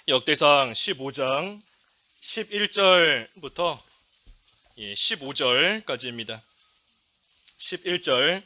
역대상 15장 11절부터 15절까지입니다. 11절.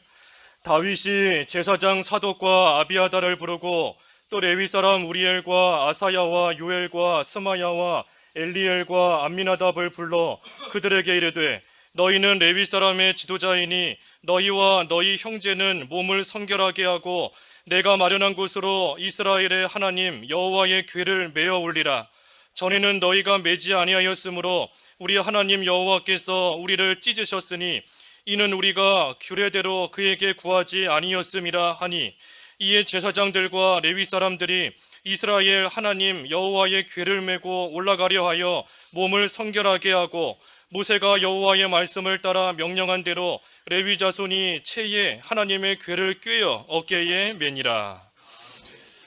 다윗이 제사장 사독과 아비아달을 부르고 또 레위 사람 우리엘과 아사야와 요엘과 스마야와 엘리엘과 암미나답을 불러 그들에게 이르되 너희는 레위 사람의 지도자이니 너희와 너희 형제는 몸을 성결하게 하고 내가 마련한 곳으로 이스라엘의 하나님 여호와의 궤를 메어 올리라. 전에는 너희가 매지 아니하였으므로 우리 하나님 여호와께서 우리를 찢으셨으니 이는 우리가 규례대로 그에게 구하지 아니었음이라 하니, 이에 제사장들과 레위 사람들이 이스라엘 하나님 여호와의 궤를 메고 올라가려 하여 몸을 성결하게 하고, 모세가 여호와의 말씀을 따라 명령한 대로 레위 자손이 채에 하나님의 궤를 꿰어 어깨에 매니라.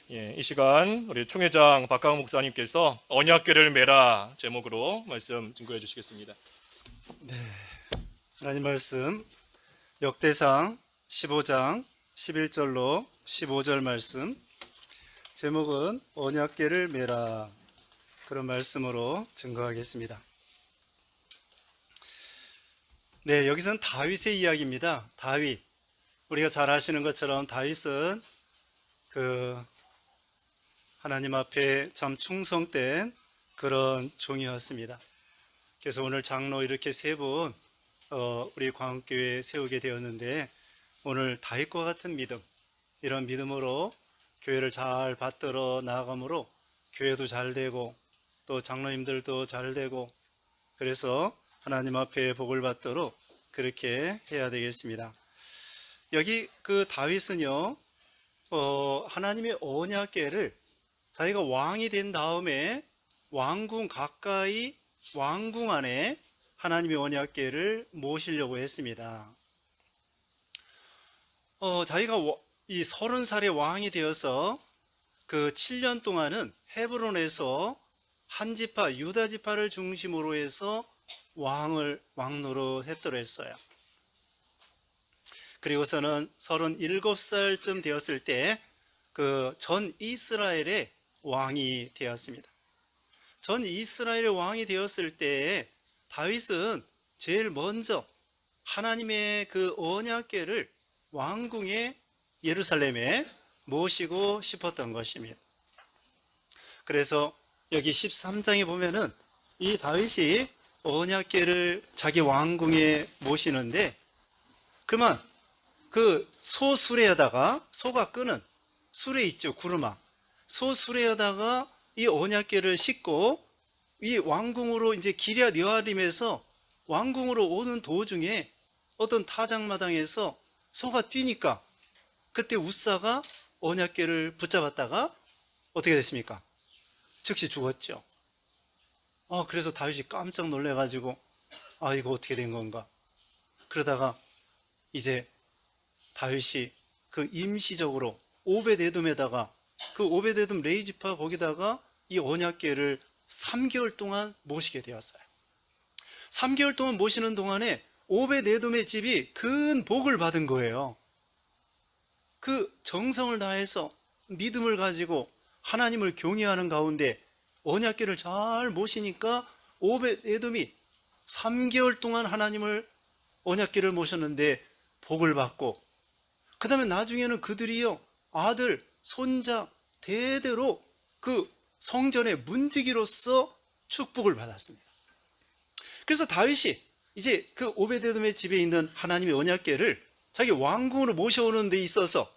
이 시간 우리 총회장 박강호 목사님께서 언약궤를 매라 제목으로 말씀 증거해 주시겠습니다. 하나님 말씀 역대상 15장 11절로 15절 말씀, 제목은 언약궤를 매라, 그런 말씀으로 증거하겠습니다. 네, 여기서는 다윗의 이야기입니다. 다윗, 우리가 잘 아시는 것처럼 다윗은 하나님 앞에 참 충성된 그런 종이었습니다. 그래서 오늘 장로 이렇게 세 분 우리 광교회에 세우게 되었는데, 오늘 다윗과 같은 믿음, 이런 믿음으로 교회를 잘 받들어 나아가므로 교회도 잘 되고 또 장로님들도 잘 되고, 그래서 하나님 앞에 복을 받도록 그렇게 해야 되겠습니다. 여기 다윗은요, 하나님의 언약궤를 자기가 왕이 된 다음에 왕궁 가까이, 왕궁 안에 하나님의 언약궤를 모시려고 했습니다. 자기가 이 30살의 왕이 되어서 그 7년 동안은 헤브론에서 한 지파, 유다 지파를 중심으로 해서 왕노로 했더랬어요. 그리고서는 37살쯤 되었을 때 그 전 이스라엘의 왕이 되었습니다. 전 이스라엘의 왕이 되었을 때 다윗은 제일 먼저 하나님의 그 언약궤를 왕궁의 예루살렘에 모시고 싶었던 것입니다. 그래서 여기 13장에 보면은 이 다윗이 언약궤를 자기 왕궁에 모시는데, 그만 그 소수레에다가, 소가 끄는 수레 있죠, 구르마, 소수레에다가 이 언약궤를 싣고 이 왕궁으로 이제 기럇 여아림에서 왕궁으로 오는 도중에 어떤 타작마당에서 소가 뛰니까 그때 웃사가 언약궤를 붙잡았다가 어떻게 됐습니까? 즉시 죽었죠. 그래서 다윗이 깜짝 놀래가지고 이거 어떻게 된 건가? 그러다가 이제 다윗이 그 임시적으로 오벳에돔에다가, 그 오벳에돔 레이지파 거기다가 이 언약궤를 3개월 동안 모시게 되었어요. 3개월 동안 모시는 동안에 오벳에돔의 집이 큰 복을 받은 거예요. 그 정성을 다해서 믿음을 가지고 하나님을 경외하는 가운데 언약궤를 잘 모시니까 오벳에돔이 3개월 동안 하나님을, 언약궤를 모셨는데 복을 받고, 그 다음에 나중에는 그들이요, 아들, 손자 대대로 그 성전의 문지기로서 축복을 받았습니다. 그래서 다윗이 이제 그 오벳에돔의 집에 있는 하나님의 언약궤를 자기 왕궁으로 모셔오는 데 있어서,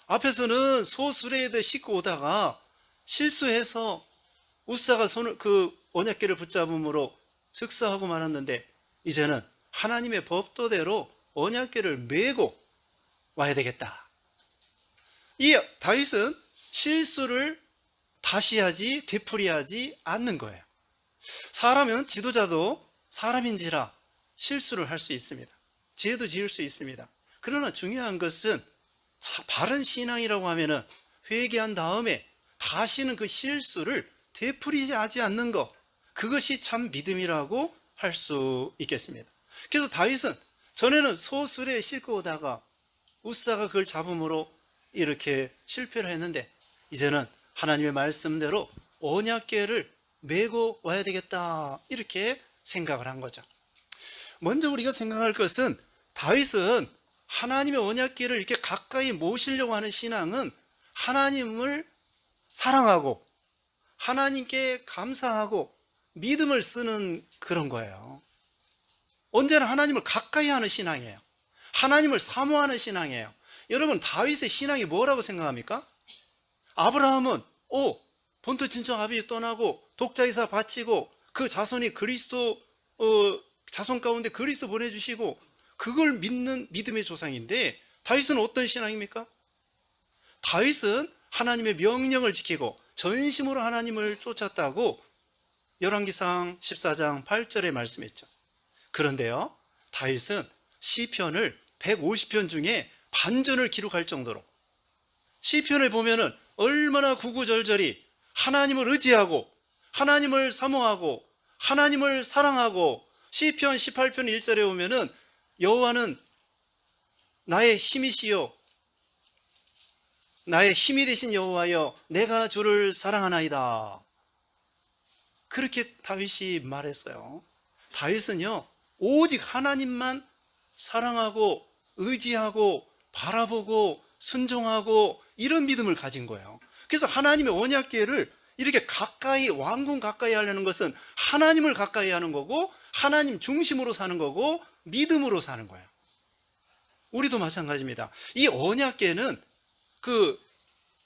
앞에서는 소수레에다 싣고 오다가 실수해서 웃사가 그 언약궤를 붙잡음으로 즉사하고 말았는데, 이제는 하나님의 법도대로 언약궤를 메고 와야 되겠다. 이 다윗은 실수를 다시 하지, 되풀이하지 않는 거예요. 사람은, 지도자도 사람인지라 실수를 할 수 있습니다. 죄도 지을 수 있습니다. 그러나 중요한 것은 바른 신앙이라고 하면은 회개한 다음에 다시는 그 실수를 되풀이하지 않는 것, 그것이 참 믿음이라고 할 수 있겠습니다. 그래서 다윗은 전에는 소수레에 싣고 오다가 웃사가 그걸 잡음으로 이렇게 실패를 했는데, 이제는 하나님의 말씀대로 언약궤를 메고 와야 되겠다, 이렇게 생각을 한 거죠. 먼저 우리가 생각할 것은, 다윗은 하나님의 언약궤를 이렇게 가까이 모시려고 하는 신앙은 하나님을 사랑하고 하나님께 감사하고 믿음을 쓰는 그런 거예요. 언제나 하나님을 가까이 하는 신앙이에요. 하나님을 사모하는 신앙이에요. 여러분, 다윗의 신앙이 뭐라고 생각합니까? 아브라함은 본토 친척 아비 떠나고 독자이사 바치고 그 자손이 그리스도 자손 가운데 그리스도 보내주시고 그걸 믿는 믿음의 조상인데, 다윗은 어떤 신앙입니까? 다윗은 하나님의 명령을 지키고 전심으로 하나님을 쫓았다고 열왕기상 14장 8절에 말씀했죠. 그런데요, 다윗은 시편을 150편 중에 반전을 기록할 정도로, 시편을 보면은 얼마나 구구절절히 하나님을 의지하고 하나님을 사모하고 하나님을 사랑하고, 시편 18편 1절에 보면은 여호와는 나의 힘이시요 나의 힘이 되신 여호와여 내가 주를 사랑하나이다, 그렇게 다윗이 말했어요. 다윗은요, 오직 하나님만 사랑하고 의지하고 바라보고 순종하고 이런 믿음을 가진 거예요. 그래서 하나님의 언약궤를 이렇게 가까이, 왕궁 가까이 하려는 것은 하나님을 가까이 하는 거고 하나님 중심으로 사는 거고 믿음으로 사는 거예요. 우리도 마찬가지입니다. 이 언약궤는 그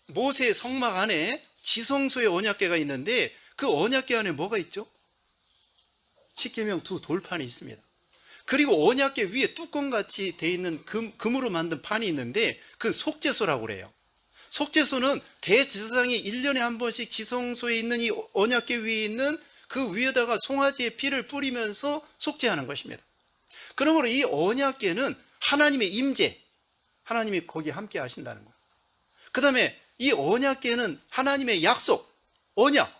모세의 성막 안에 지성소의 언약궤가 있는데, 그 언약궤 안에 뭐가 있죠? 십계명 두 돌판이 있습니다. 그리고 언약궤 위에 뚜껑같이 돼 있는 금으로 만든 판이 있는데, 그 속죄소라고 그래요. 속죄소는 대제사장이 1년에 한 번씩 지성소에 있는 이 언약궤 위에 있는 그 위에다가 송아지의 피를 뿌리면서 속죄하는 것입니다. 그러므로 이 언약궤는 하나님의 임재, 하나님이 거기 함께 하신다는 거예요. 그 다음에 이 언약궤는 하나님의 약속, 언약,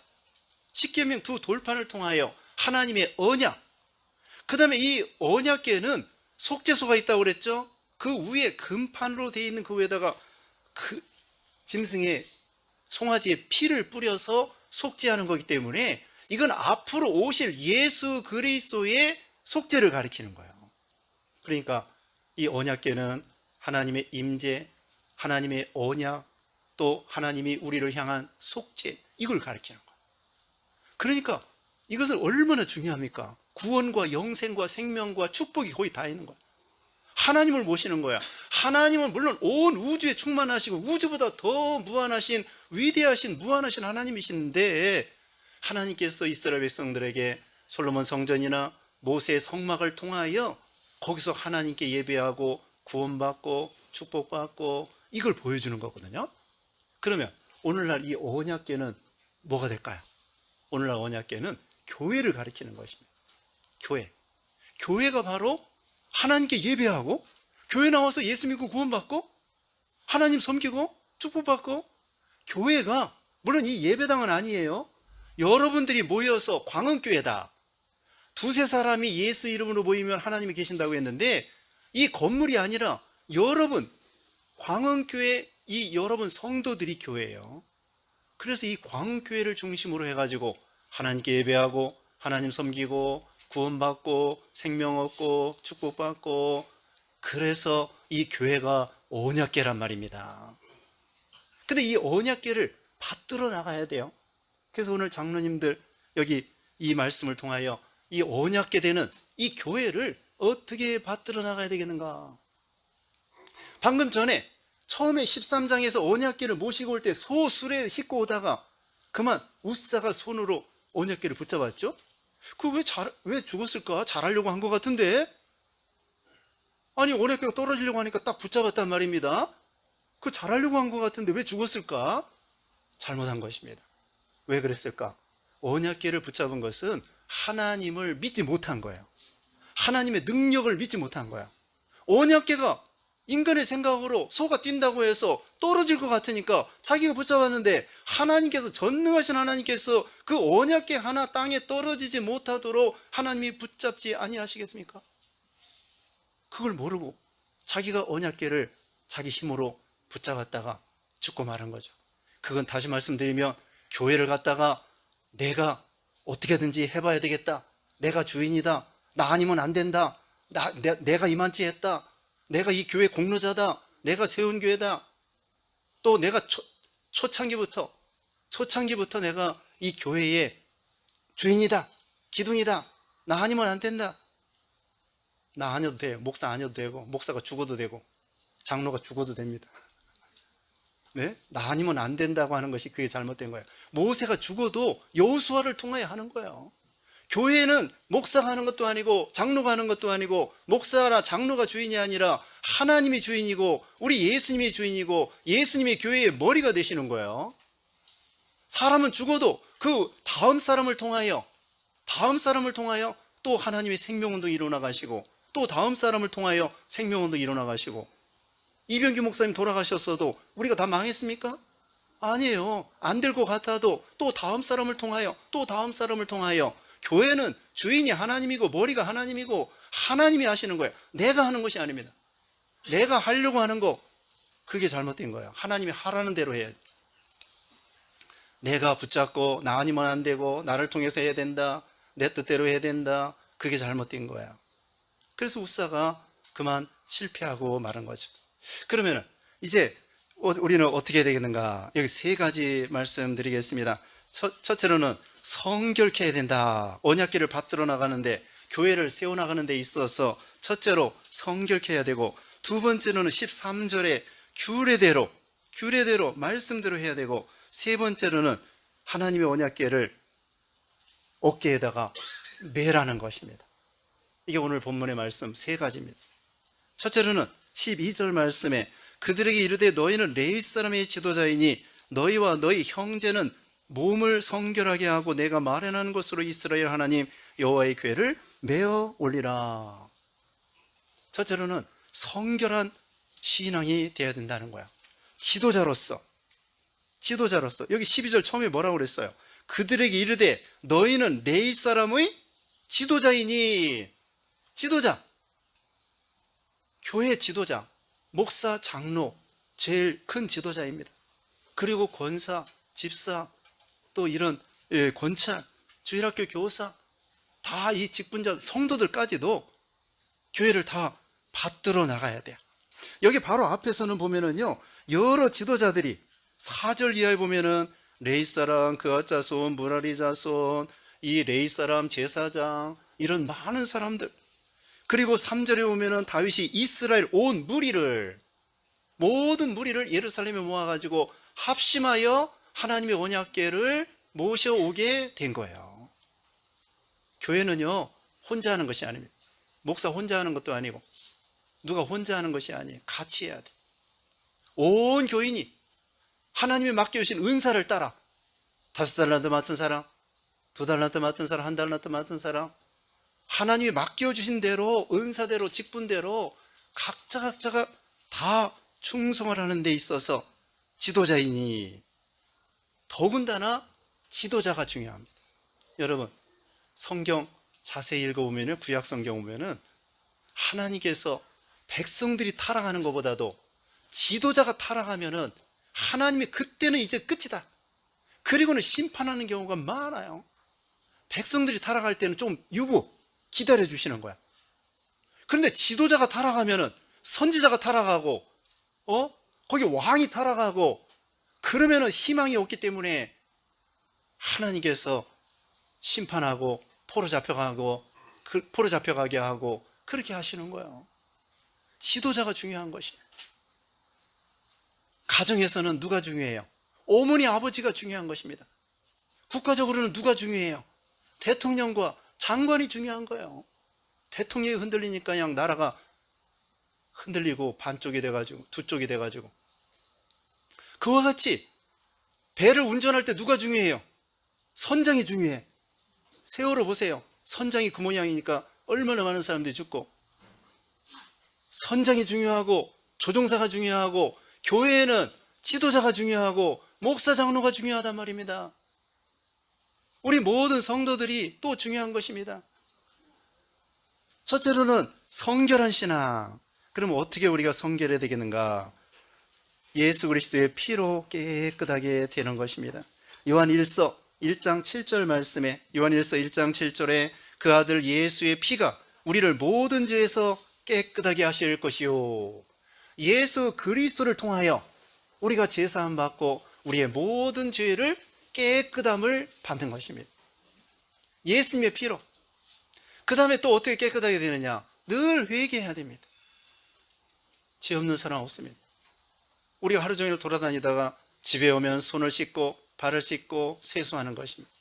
십계명 두 돌판을 통하여 하나님의 언약, 그 다음에 이 언약궤는 속죄소가 있다고 그랬죠. 그 위에 금판으로 되어 있는 그 위에다가 그 짐승의 송아지의 피를 뿌려서 속죄하는 거기 때문에 이건 앞으로 오실 예수 그리스도의 속죄를 가리키는 거예요. 그러니까 이 언약궤는 하나님의 임재, 하나님의 언약, 또 하나님이 우리를 향한 속죄, 이걸 가리키는 거예요. 그러니까 이것은 얼마나 중요합니까? 구원과 영생과 생명과 축복이 거의 다 있는 거예요. 하나님을 모시는 거야. 하나님은 물론 온 우주에 충만하시고 우주보다 더 무한하신, 위대하신, 무한하신 하나님이신데, 하나님께서 이스라엘 백성들에게 솔로몬 성전이나 모세의 성막을 통하여 거기서 하나님께 예배하고 구원받고 축복받고 이걸 보여주는 거거든요. 그러면 오늘날 이 언약궤는 뭐가 될까요? 오늘날 언약궤는 교회를 가리키는 것입니다. 교회가 바로 하나님께 예배하고 교회 나와서 예수 믿고 구원받고 하나님 섬기고 축복받고, 교회가 물론 이 예배당은 아니에요. 여러분들이 모여서 광흥교회다, 두세 사람이 예수 이름으로 모이면 하나님이 계신다고 했는데, 이 건물이 아니라 여러분, 광흥교회, 이 여러분 성도들이 교회예요. 그래서 이 광흥교회를 중심으로 해가지고 하나님께 예배하고 하나님 섬기고 구원받고 생명 얻고 축복받고, 그래서 이 교회가 언약궤란 말입니다. 근데 이 언약궤를 받들어 나가야 돼요. 그래서 오늘 장로님들 여기 이 말씀을 통하여 이 언약궤 되는 이 교회를 어떻게 받들어 나가야 되겠는가? 방금 전에 처음에 13장에서 언약궤를 모시고 올 때 소 수레에 싣고 오다가 그만 웃사가 손으로 언약궤를 붙잡았죠? 왜 죽었을까? 잘하려고 한 것 같은데? 아니, 언약궤가 떨어지려고 하니까 딱 붙잡았단 말입니다. 잘하려고 한 것 같은데 왜 죽었을까? 잘못한 것입니다. 왜 그랬을까? 언약궤를 붙잡은 것은 하나님을 믿지 못한 거예요. 하나님의 능력을 믿지 못한 거야. 언약궤가 인간의 생각으로 소가 뛴다고 해서 떨어질 것 같으니까 자기가 붙잡았는데, 하나님께서, 전능하신 하나님께서 그 언약궤 하나 땅에 떨어지지 못하도록 하나님이 붙잡지 아니하시겠습니까? 그걸 모르고 자기가 언약궤를 자기 힘으로 붙잡았다가 죽고 말한 거죠. 그건 다시 말씀드리면 교회를 갔다가 내가 어떻게든지 해봐야 되겠다. 내가 주인이다. 나 아니면 안 된다. 내가 이만치 했다. 내가 이 교회 공로자다. 내가 세운 교회다. 또 내가 초창기부터 내가 이 교회의 주인이다. 기둥이다. 나 아니면 안 된다. 나 아니어도 돼요. 목사 아니어도 되고, 목사가 죽어도 되고, 장로가 죽어도 됩니다. 네? 나 아니면 안 된다고 하는 것이 그게 잘못된 거예요. 모세가 죽어도 여호수아를 통하여 하는 거예요. 교회는 목사가 하는 것도 아니고 장로가 하는 것도 아니고 목사나 장로가 주인이 아니라 하나님이 주인이고 우리 예수님이 주인이고 예수님이 교회의 머리가 되시는 거예요. 사람은 죽어도 그 다음 사람을 통하여 또 하나님의 생명운동이 일어나가시고 또 다음 사람을 통하여 생명운동이 일어나가시고 이병규 목사님 돌아가셨어도 우리가 다 망했습니까? 아니에요. 안 될 것 같아도 또 다음 사람을 통하여 교회는 주인이 하나님이고 머리가 하나님이고 하나님이 하시는 거예요. 내가 하는 것이 아닙니다. 내가 하려고 하는 거 그게 잘못된 거예요. 하나님이 하라는 대로 해야지. 내가 붙잡고 나 아니면 안 되고 나를 통해서 해야 된다. 내 뜻대로 해야 된다. 그게 잘못된 거야. 그래서 우사가 그만 실패하고 말한 거죠. 그러면 이제 우리는 어떻게 해야 되겠는가? 여기 세 가지 말씀드리겠습니다. 첫째로는 성결케 해야 된다. 언약궤를 받들어 나가는데 교회를 세워나가는 데 있어서 첫째로 성결케 해야 되고 두 번째로는 13절에 규례대로 말씀대로 해야 되고 세 번째로는 하나님의 언약궤를 어깨에다가 매라는 것입니다. 이게 오늘 본문의 말씀 세 가지입니다. 첫째로는 12절 말씀에 그들에게 이르되 너희는 레위 사람의 지도자이니 너희와 너희 형제는 몸을 성결하게 하고 내가 마련한 것으로 이스라엘 하나님 여호와의 궤를 메어 올리라. 첫째로는 성결한 신앙이 되어야 된다는 거야. 지도자로서 여기 12절 처음에 뭐라고 그랬어요? 그들에게 이르되 너희는 레위 사람의 지도자이니. 지도자, 교회 지도자, 목사, 장로 제일 큰 지도자입니다. 그리고 권사, 집사, 또 이런 권찰, 주일학교 교사 다 이 직분자 성도들까지도 교회를 다 받들어 나가야 돼요. 여기 바로 앞에서는 보면은요 여러 지도자들이 4절 이하에 보면은 레위 사람, 그앗 자손, 무라리 자손, 이 레위 사람 제사장 이런 많은 사람들, 그리고 3절에 보면은 다윗이 이스라엘 온 모든 무리를 예루살렘에 모아가지고 합심하여 하나님의 언약궤를 모셔오게 된 거예요. 교회는요 혼자 하는 것이 아닙니다. 목사 혼자 하는 것도 아니고 누가 혼자 하는 것이 아니에요. 같이 해야 돼. 온 교인이 하나님이 맡겨주신 은사를 따라 5달란트 맡은 사람, 2달란트 맡은 사람, 1달란트 맡은 사람, 하나님이 맡겨주신 대로 은사대로 직분대로 각자가 다 충성을 하는 데 있어서 지도자이니 더군다나 지도자가 중요합니다. 여러분 성경 자세히 읽어보면 구약 성경 보면은 하나님께서 백성들이 타락하는 것보다도 지도자가 타락하면은 하나님이 그때는 이제 끝이다. 그리고는 심판하는 경우가 많아요. 백성들이 타락할 때는 좀 기다려 주시는 거야. 그런데 지도자가 타락하면은 선지자가 타락하고 거기 왕이 타락하고 그러면은 희망이 없기 때문에 하나님께서 심판하고 포로 잡혀가게 하고 그렇게 하시는 거예요. 지도자가 중요한 것이에요. 가정에서는 누가 중요해요? 어머니 아버지가 중요한 것입니다. 국가적으로는 누가 중요해요? 대통령과 장관이 중요한 거예요. 대통령이 흔들리니까 그냥 나라가 흔들리고 반쪽이 돼가지고 두 쪽이 돼가지고. 그와 같이 배를 운전할 때 누가 중요해요? 선장이 중요해. 세월호 보세요. 선장이 그 모양이니까 얼마나 많은 사람들이 죽고. 선장이 중요하고 조종사가 중요하고 교회에는 지도자가 중요하고 목사 장로가 중요하단 말입니다. 우리 모든 성도들이 또 중요한 것입니다. 첫째로는 성결한 신앙. 그럼 어떻게 우리가 성결해야 되겠는가? 예수 그리스도의 피로 깨끗하게 되는 것입니다. 요한 1서 1장 7절 말씀에, 요한일서 1장 7절에 그 아들 예수의 피가 우리를 모든 죄에서 깨끗하게 하실 것이요. 예수 그리스도를 통하여 우리가 제사함 받고 우리의 모든 죄를 깨끗함을 받는 것입니다. 예수님의 피로. 그 다음에 또 어떻게 깨끗하게 되느냐? 늘 회개해야 됩니다. 죄 없는 사람 없습니다. 우리가 하루 종일 돌아다니다가 집에 오면 손을 씻고 발을 씻고 세수하는 것입니다.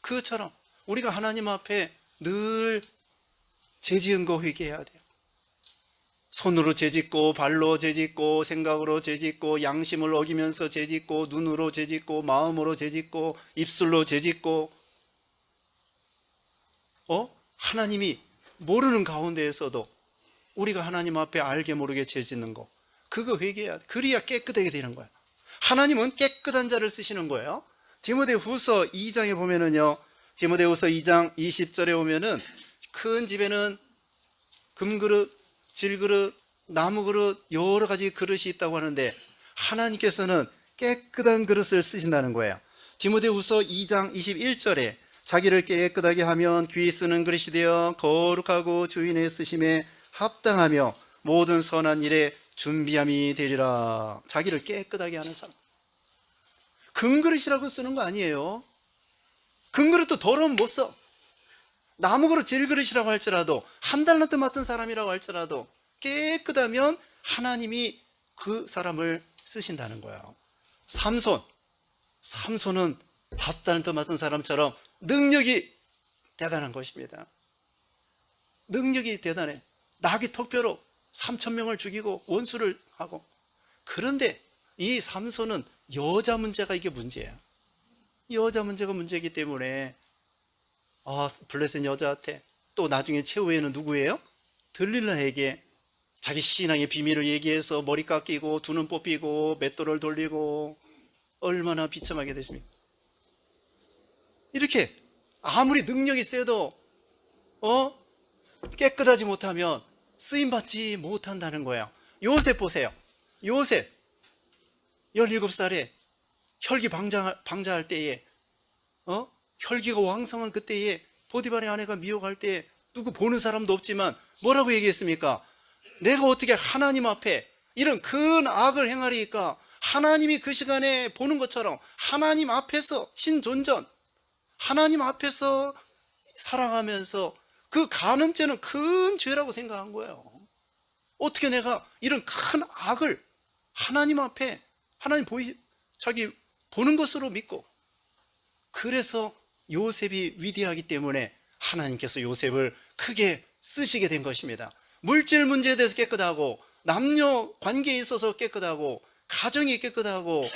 그것처럼 우리가 하나님 앞에 늘 죄 지은 거 회개해야 돼요. 손으로 죄 짓고 발로 죄 짓고 생각으로 죄 짓고 양심을 어기면서 죄 짓고 눈으로 죄 짓고 마음으로 죄 짓고 입술로 죄 짓고 하나님이 모르는 가운데에서도 우리가 하나님 앞에 알게 모르게 죄 짓는 거, 그거 회개해야 돼. 그래야 깨끗하게 되는 거야. 하나님은 깨끗한 자를 쓰시는 거예요. 디모데후서 2장에 보면은요, 디모데후서 2장 20절에 보면은 큰 집에는 금그릇, 질그릇, 나무그릇, 여러 가지 그릇이 있다고 하는데 하나님께서는 깨끗한 그릇을 쓰신다는 거예요. 디모데후서 2장 21절에 자기를 깨끗하게 하면 귀히 쓰는 그릇이 되어 거룩하고 주인의 쓰심에 합당하며 모든 선한 일에 준비함이 되리라. 자기를 깨끗하게 하는 사람. 금그릇이라고 쓰는 거 아니에요. 금그릇도 더러우면 못 써. 나무그릇, 질그릇이라고 할지라도 한 달란트 맡은 사람이라고 할지라도 깨끗하면 하나님이 그 사람을 쓰신다는 거예요. 삼손은 5달란트 맡은 사람처럼 능력이 대단한 것입니다. 능력이 대단해. 나귀 턱뼈로 3,000명을 죽이고 원수를 하고. 그런데 이 삼손은 여자 문제가 이게 문제야. 여자 문제가 문제이기 때문에 블레셋 여자한테, 또 나중에 최후에는 누구예요? 들릴라에게 자기 신앙의 비밀을 얘기해서 머리 깎이고 두 눈 뽑히고 맷돌을 돌리고 얼마나 비참하게 됐습니까? 이렇게 아무리 능력이 세도 깨끗하지 못하면 쓰임받지 못한다는 거예요. 요셉 보세요. 요셉 17살에 혈기 방자할 때에 혈기가 왕성한 그때에 보디발의 아내가 미혹할 때에 누구 보는 사람도 없지만 뭐라고 얘기했습니까? 내가 어떻게 하나님 앞에 이런 큰 악을 행하리까? 하나님이 그 시간에 보는 것처럼 하나님 앞에서 신존전, 하나님 앞에서 살아가면서 그 간음죄는 큰 죄라고 생각한 거예요. 어떻게 내가 이런 큰 악을 하나님 앞에, 하나님 자기 보는 것으로 믿고. 그래서 요셉이 위대하기 때문에 하나님께서 요셉을 크게 쓰시게 된 것입니다. 물질 문제에 대해서 깨끗하고, 남녀 관계에 있어서 깨끗하고, 가정이 깨끗하고,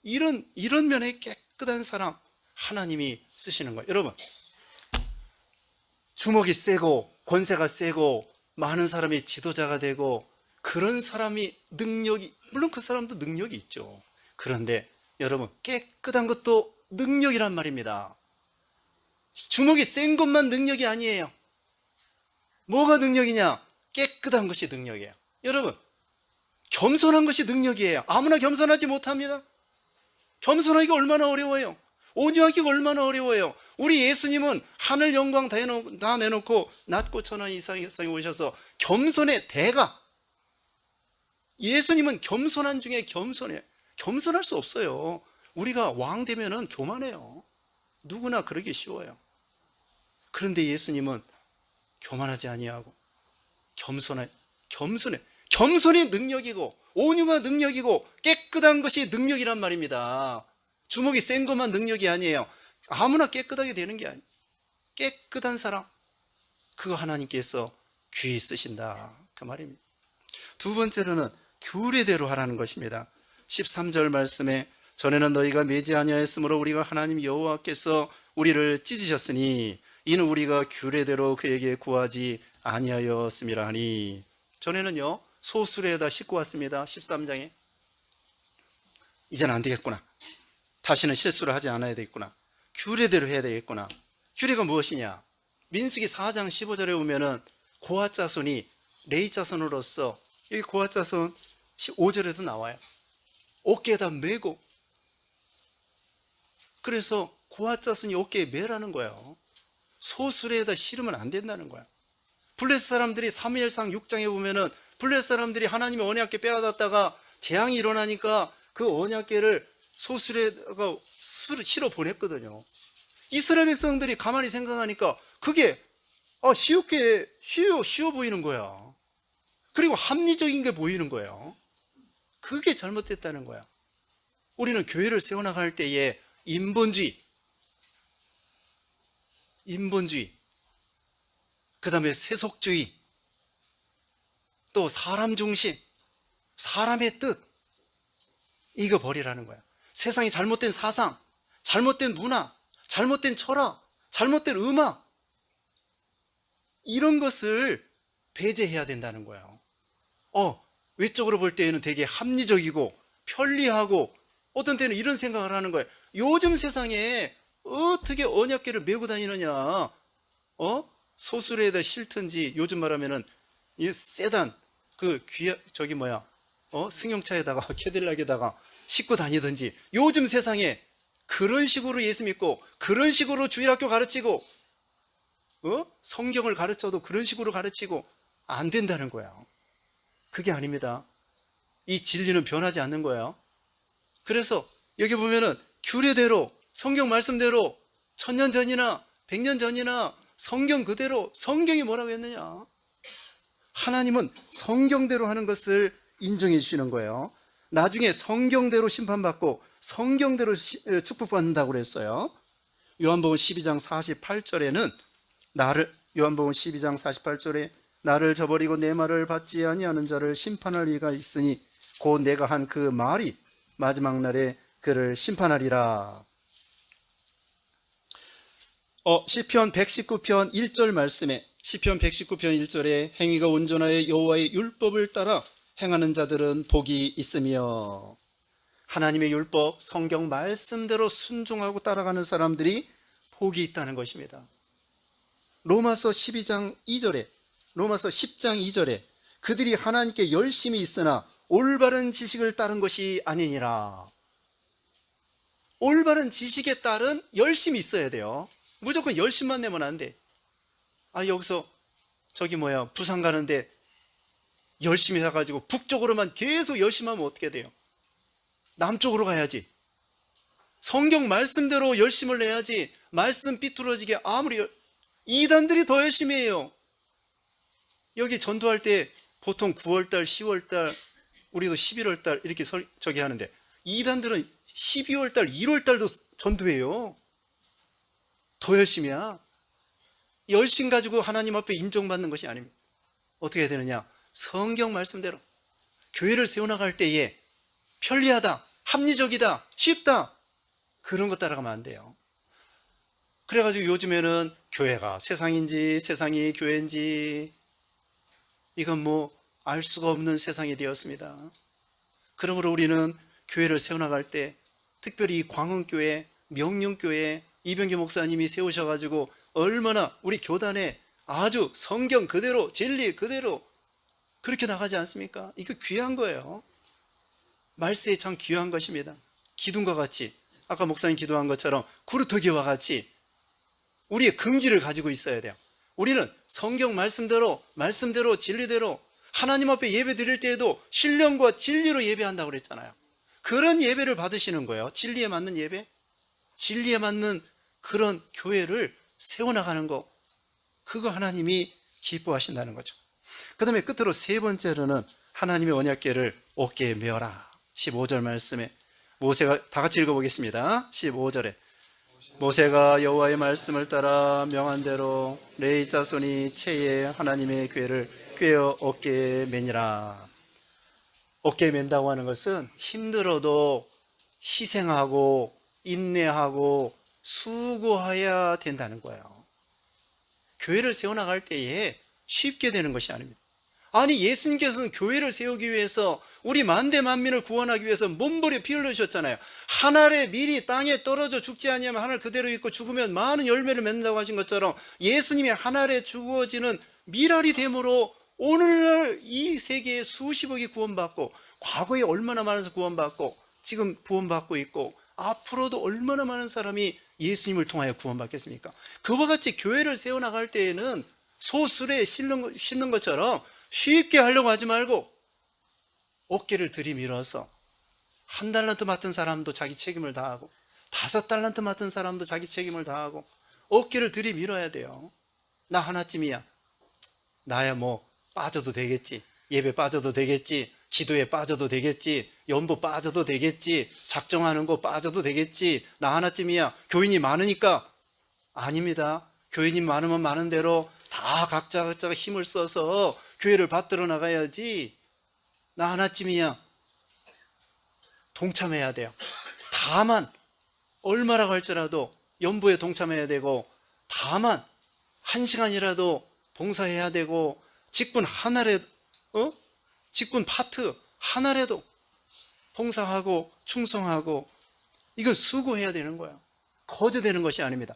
이런 면에 깨끗한 사람 하나님이 쓰시는 거예요. 여러분, 주먹이 세고 권세가 세고 많은 사람이 지도자가 되고 그런 사람이 물론 그 사람도 능력이 있죠. 그런데 여러분, 깨끗한 것도 능력이란 말입니다. 주먹이 센 것만 능력이 아니에요. 뭐가 능력이냐? 깨끗한 것이 능력이에요. 여러분, 겸손한 것이 능력이에요. 아무나 겸손하지 못합니다. 겸손하기가 얼마나 어려워요. 온유하기가 얼마나 어려워요. 우리 예수님은 하늘 영광 다 내놓고 낮고 천한 이 세상에 오셔서 겸손의 대가. 예수님은 겸손한 중에 겸손해요. 겸손할 수 없어요. 우리가 왕 되면은 교만해요. 누구나 그러기 쉬워요. 그런데 예수님은 교만하지 아니하고 겸손해. 겸손이 능력이고 온유가 능력이고 깨끗한 것이 능력이란 말입니다. 주먹이 센 것만 능력이 아니에요. 아무나 깨끗하게 되는 게 아니에요. 깨끗한 사람, 그거 하나님께서 귀히 쓰신다, 그 말입니다. 두 번째로는 규례대로 하라는 것입니다. 13절 말씀에 전에는 너희가 매지 아니하였으므로 우리가 하나님 여호와께서 우리를 찢으셨으니 이는 우리가 규례대로 그에게 구하지 아니하였음이라 하니. 전에는요 소수레에다 싣고 왔습니다. 13장에 이제는 안 되겠구나, 다시는 실수를 하지 않아야 되겠구나, 규례대로 해야 되겠구나. 규례가 무엇이냐? 민수기 4장 15절에 보면은 고핫 자손이 레위 자손으로서, 여기 고핫 자손 5절에도 나와요. 어깨에다 메고, 그래서 고아자손이 어깨에 매라는 거예요. 소수레에다 실으면 안 된다는 거야. 블레셋 사람들이 사무엘상 6장에 보면은 블레셋 사람들이 하나님의 언약궤 빼앗았다가 재앙이 일어나니까 그 언약궤를 소수레에다가 실어 보냈거든요. 이스라엘 백성들이 가만히 생각하니까 그게 쉬워 보이는 거야. 그리고 합리적인 게 보이는 거예요. 그게 잘못됐다는 거야. 우리는 교회를 세워나갈 때에 인본주의, 그 다음에 세속주의, 또 사람 중심, 사람의 뜻, 이거 버리라는 거야. 세상에 잘못된 사상, 잘못된 문화, 잘못된 철학, 잘못된 음악, 이런 것을 배제해야 된다는 거예요. 외적으로 볼 때에는 되게 합리적이고 편리하고 어떤 때는 이런 생각을 하는 거예요. 요즘 세상에 어떻게 언약궤를 메고 다니느냐? 소수레에다 실든지 요즘 말하면은 이 세단 승용차에다가 캐딜락에다가 싣고 다니든지 요즘 세상에 그런 식으로 예수 믿고 그런 식으로 주일학교 가르치고 성경을 가르쳐도 그런 식으로 가르치고 안 된다는 거예요. 그게 아닙니다. 이 진리는 변하지 않는 거예요. 그래서 여기 보면은 규례대로 성경 말씀대로 1000년 전이나 100년 전이나 성경 그대로 성경이 뭐라고 했느냐? 하나님은 성경대로 하는 것을 인정해 주시는 거예요. 나중에 성경대로 심판받고 성경대로 축복받는다고 그랬어요. 요한복음 12장 48절에는 요한복음 12장 48절에 나를 저버리고 내 말을 받지 아니하는 자를 심판할 이가 있으니 곧 내가 한 그 말이 마지막 날에 그를 심판하리라. 시편 119편 1절 말씀에 시편 119편 1절에 행위가 온전하여 여호와의 율법을 따라 행하는 자들은 복이 있으며, 하나님의 율법 성경 말씀대로 순종하고 따라가는 사람들이 복이 있다는 것입니다. 로마서 10장 2절에 그들이 하나님께 열심히 있으나 올바른 지식을 따른 것이 아니니라. 올바른 지식에 따른 열심이 있어야 돼요. 무조건 열심만 내면 안 돼. 여기서 부산 가는데 열심히 해가지고 북쪽으로만 계속 열심히 하면 어떻게 돼요? 남쪽으로 가야지. 성경 말씀대로 열심을 내야지. 말씀 삐뚤어지게 이단들이 더 열심히 해요. 여기 전도할 때 보통 9월달, 10월달, 우리도 11월달 이렇게 하는데 이단들은 12월달, 1월달도 전도해요. 더 열심히야. 열심 가지고 하나님 앞에 인정받는 것이 아닙니다. 어떻게 해야 되느냐? 성경 말씀대로 교회를 세워나갈 때에 편리하다, 합리적이다, 쉽다, 그런 것 따라가면 안 돼요. 그래가지고 요즘에는 교회가 세상인지 세상이 교회인지 이건 알 수가 없는 세상이 되었습니다. 그러므로 우리는 교회를 세워나갈 때 특별히 광흥교회, 명륜교회 이병규 목사님이 세우셔가지고 얼마나 우리 교단에 아주 성경 그대로 진리 그대로 그렇게 나가지 않습니까? 이거 귀한 거예요. 말세에 참 귀한 것입니다. 기둥과 같이 아까 목사님 기도한 것처럼 구루터기와 같이 우리의 긍지를 가지고 있어야 돼요. 우리는 성경 말씀대로 진리대로 하나님 앞에 예배 드릴 때에도 신령과 진리로 예배한다고 그랬잖아요. 그런 예배를 받으시는 거예요. 진리에 맞는 예배, 진리에 맞는 그런 교회를 세워나가는 거, 그거 하나님이 기뻐하신다는 거죠. 그 다음에 끝으로 세 번째로는 하나님의 언약궤를 어깨에 메어라. 15절 말씀에 모세가 다 같이 읽어보겠습니다. 15절에 모세가 여호와의 말씀을 따라 명한 대로 레위 자손이 채에 하나님의 궤를 꿰어 어깨에 매니라. 어깨에 맨다고 하는 것은 힘들어도 희생하고 인내하고 수고해야 된다는 거예요. 교회를 세워나갈 때에 쉽게 되는 것이 아닙니다. 아니, 예수님께서는 교회를 세우기 위해서 우리 만대 만민을 구원하기 위해서 몸부림 피 흘리셨잖아요. 한 알의 밀이 땅에 떨어져 죽지 아니하면 한 알 그대로 있고 죽으면 많은 열매를 맺는다고 하신 것처럼 예수님이 한 알에 주어지는 밀알이 됨으로 오늘날 이 세계에 수십억이 구원받고 과거에 얼마나 많은 사람이 구원받고 지금 구원받고 있고 앞으로도 얼마나 많은 사람이 예수님을 통하여 구원받겠습니까? 그와 같이 교회를 세워나갈 때에는 소술에 싣는 것처럼 쉽게 하려고 하지 말고 어깨를 들이밀어서 1달란트 맡은 사람도 자기 책임을 다하고 5달란트 맡은 사람도 자기 책임을 다하고 어깨를 들이밀어야 돼요. 나 하나쯤이야. 나야 뭐 빠져도 되겠지. 예배 빠져도 되겠지. 기도에 빠져도 되겠지. 연보 빠져도 되겠지. 작정하는 거 빠져도 되겠지. 나 하나쯤이야. 교인이 많으니까. 아닙니다. 교인이 많으면 많은 대로 다 각자가 힘을 써서 교회를 받들어 나가야지. 나 하나쯤이야. 동참해야 돼요. 다만 얼마라고 할지라도 연보에 동참해야 되고, 다만 1시간이라도 봉사해야 되고, 직분 직분 파트 하나라도 봉사하고 충성하고, 이건 수고해야 되는 거예요. 거저되는 것이 아닙니다.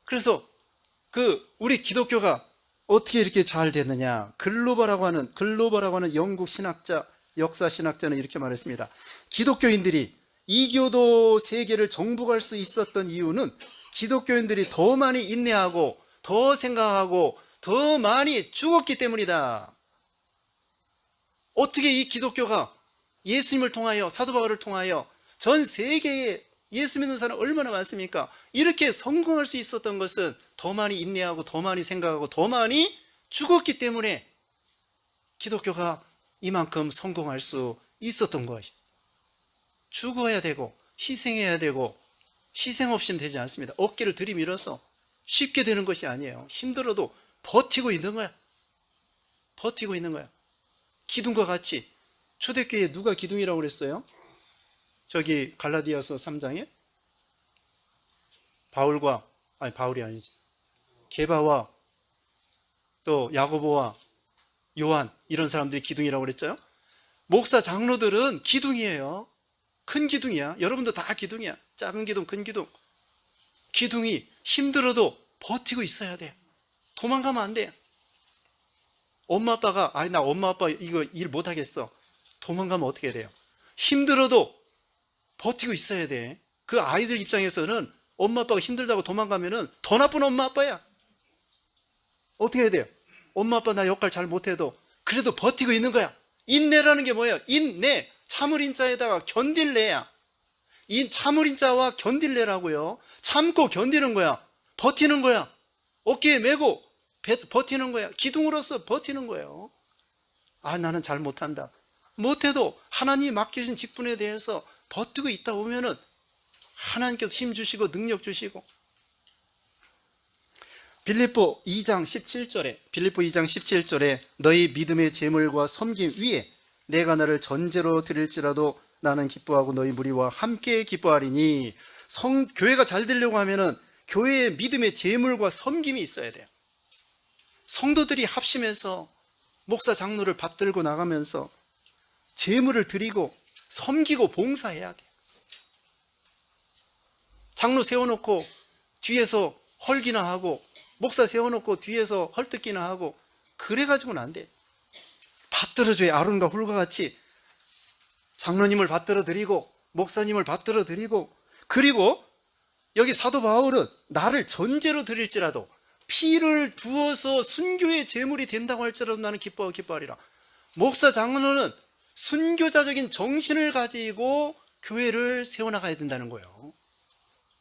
그래서 우리 기독교가 어떻게 이렇게 잘 됐느냐? 글로버라고 하는 영국 신학자, 역사 신학자는 이렇게 말했습니다. 기독교인들이 이교도 세계를 정복할 수 있었던 이유는 기독교인들이 더 많이 인내하고 더 생각하고 더 많이 죽었기 때문이다. 어떻게 이 기독교가 예수님을 통하여, 사도 바울을 통하여 전 세계에 예수 믿는 사람 얼마나 많습니까? 이렇게 성공할 수 있었던 것은 더 많이 인내하고 더 많이 생각하고 더 많이 죽었기 때문에 기독교가 이만큼 성공할 수 있었던 것이. 죽어야 되고 희생해야 되고, 희생 없이는 되지 않습니다. 어깨를 들이밀어서 쉽게 되는 것이 아니에요. 힘들어도 버티고 있는 거야. 버티고 있는 거야. 기둥과 같이. 초대교회에 누가 기둥이라고 그랬어요? 저기 갈라디아서 3장에 바울이 아니지, 게바와 또 야고보와 요한, 이런 사람들이 기둥이라고 그랬죠. 목사 장로들은 기둥이에요. 큰 기둥이야. 여러분도 다 기둥이야. 작은 기둥, 큰 기둥. 기둥이 힘들어도 버티고 있어야 돼. 도망가면 안 돼. 엄마 아빠가 나 엄마 아빠 이거 일 못하겠어. 도망가면 어떻게 돼요? 힘들어도 버티고 있어야 돼. 그 아이들 입장에서는 엄마 아빠가 힘들다고 도망가면은 더 나쁜 엄마 아빠야. 어떻게 해야 돼요? 엄마 아빠 나 역할 잘 못해도 그래도 버티고 있는 거야. 인내라는 게 뭐예요? 인내. 참을 인자에다가 견딜래야. 참을 인자와 견딜래라고요. 참고 견디는 거야. 버티는 거야. 어깨에 메고 버티는 거야. 기둥으로서 버티는 거예요. 나는 잘 못한다. 못해도 하나님이 맡겨진 직분에 대해서 버티고 있다 보면은 하나님께서 힘 주시고 능력 주시고. 빌립보 2장 17절에 너희 믿음의 제물과 섬김 위에 내가 나를 전제로 드릴지라도 나는 기뻐하고 너희 무리와 함께 기뻐하리니. 교회가 잘 되려고 하면은 교회에 믿음의 제물과 섬김이 있어야 돼요. 성도들이 합심해서 목사 장로를 받들고 나가면서 제물을 드리고 섬기고 봉사해야 돼요. 장로 세워놓고 뒤에서 헐기나 하고, 목사 세워놓고 뒤에서 헐뜯기나 하고, 그래가지고는 안 돼. 받들어줘야 아론과 훌과 같이 장로님을 받들어 드리고 목사님을 받들어 드리고, 그리고 여기 사도 바울은 나를 전제로 드릴지라도, 피를 부어서 순교의 제물이 된다고 할지라도 나는 기뻐하리라. 목사 장로는 순교자적인 정신을 가지고 교회를 세워나가야 된다는 거예요.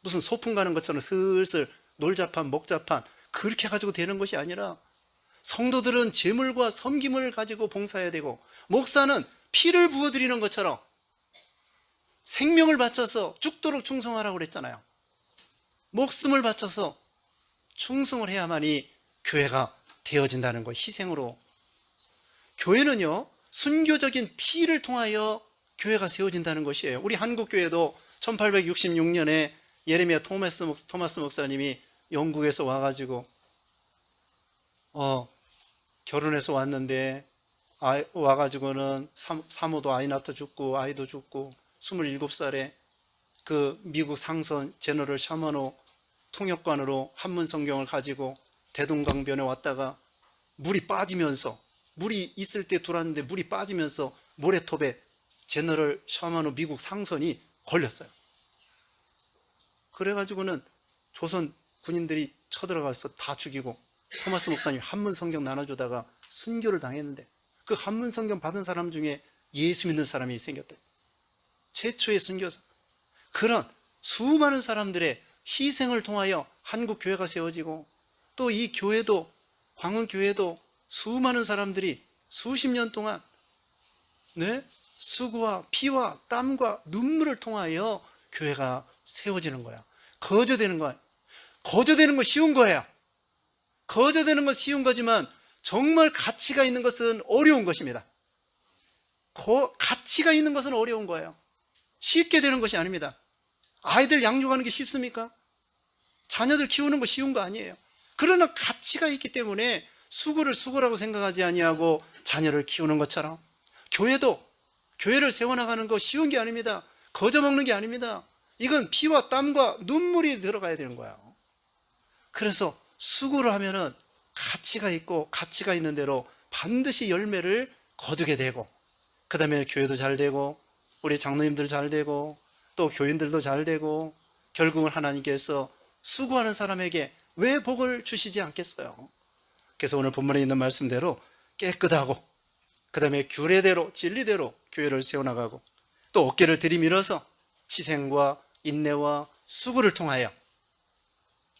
무슨 소풍 가는 것처럼 슬슬 놀자판 먹자판 그렇게 가지고 되는 것이 아니라, 성도들은 제물과 섬김을 가지고 봉사해야 되고, 목사는 피를 부어드리는 것처럼 생명을 바쳐서 죽도록 충성하라고 그랬잖아요. 목숨을 바쳐서 충성을 해야만이 교회가 되어진다는 거. 희생으로. 교회는요, 순교적인 피를 통하여 교회가 세워진다는 것이에요. 우리 한국교회도 1866년에 예레미야 토마스 목사님이 영국에서 와가지고 결혼해서 왔는데 와가지고는 사모도 아이 낳다 죽고 아이도 죽고, 27살에 그 미국 상선 제너럴 샤머노 통역관으로 한문 성경을 가지고 대동강변에 왔다가 물이 빠지면서, 물이 있을 때 들어왔는데 물이 빠지면서 모래톱에 제너럴 샤머노 미국 상선이 걸렸어요. 그래가지고는 조선 군인들이 쳐들어가서 다 죽이고 토마스 목사님 한문 성경 나눠주다가 순교를 당했는데 그 한문 성경 받은 사람 중에 예수 믿는 사람이 생겼대. 최초의 순교사. 그런 수많은 사람들의 희생을 통하여 한국 교회가 세워지고 또 이 교회도 광흥교회도 수많은 사람들이 수십 년 동안 수고와 피와 땀과 눈물을 통하여 교회가 세워지는 거야. 거저되는 거야. 거저되는 건 쉬운 거야. 거저되는 건 쉬운 거지만 정말 가치가 있는 것은 어려운 것입니다. 가치가 있는 것은 어려운 거예요. 쉽게 되는 것이 아닙니다. 아이들 양육하는 게 쉽습니까? 자녀들 키우는 거 쉬운 거 아니에요. 그러나 가치가 있기 때문에 수고를 수고라고 생각하지 아니하고 자녀를 키우는 것처럼 교회도 교회를 세워나가는 거 쉬운 게 아닙니다. 거저 먹는 게 아닙니다. 이건 피와 땀과 눈물이 들어가야 되는 거예요. 그래서 수고를 하면은 가치가 있고 가치가 있는 대로 반드시 열매를 거두게 되고 그 다음에 교회도 잘 되고 우리 장로님들 잘 되고 또 교인들도 잘 되고 결국은 하나님께서 수고하는 사람에게 왜 복을 주시지 않겠어요? 그래서 오늘 본문에 있는 말씀대로 깨끗하고 그 다음에 규례대로 진리대로 교회를 세워나가고 또 어깨를 들이밀어서 희생과 인내와 수고를 통하여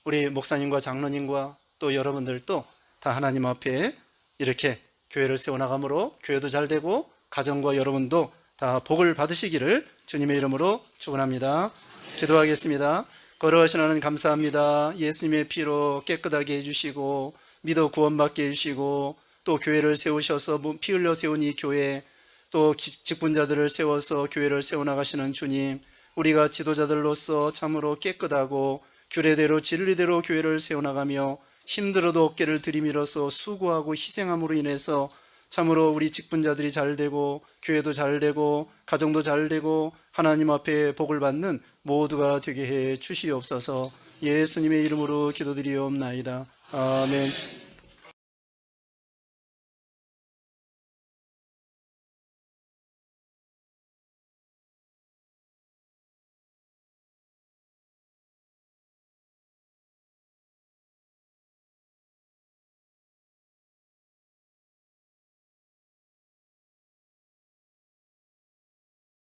우리 목사님과 장로님과 또 여러분들도 다 하나님 앞에 이렇게 교회를 세워나가므로 교회도 잘 되고 가정과 여러분도 다 복을 받으시기를 주님의 이름으로 축원합니다. 기도하겠습니다. 걸어가신 하나님 감사합니다. 예수님의 피로 깨끗하게 해주시고 믿어 구원받게 해주시고 또 교회를 세우셔서 피 흘려 세운 이 교회 또 직분자들을 세워서 교회를 세워나가시는 주님, 우리가 지도자들로서 참으로 깨끗하고 규례대로 진리대로 교회를 세워나가며 힘들어도 어깨를 들이밀어서 수고하고 희생함으로 인해서 참으로 우리 직분자들이 잘 되고 교회도 잘 되고 가정도 잘 되고 하나님 앞에 복을 받는 모두가 되게 해 주시옵소서. 예수님의 이름으로 기도드리옵나이다. 아멘.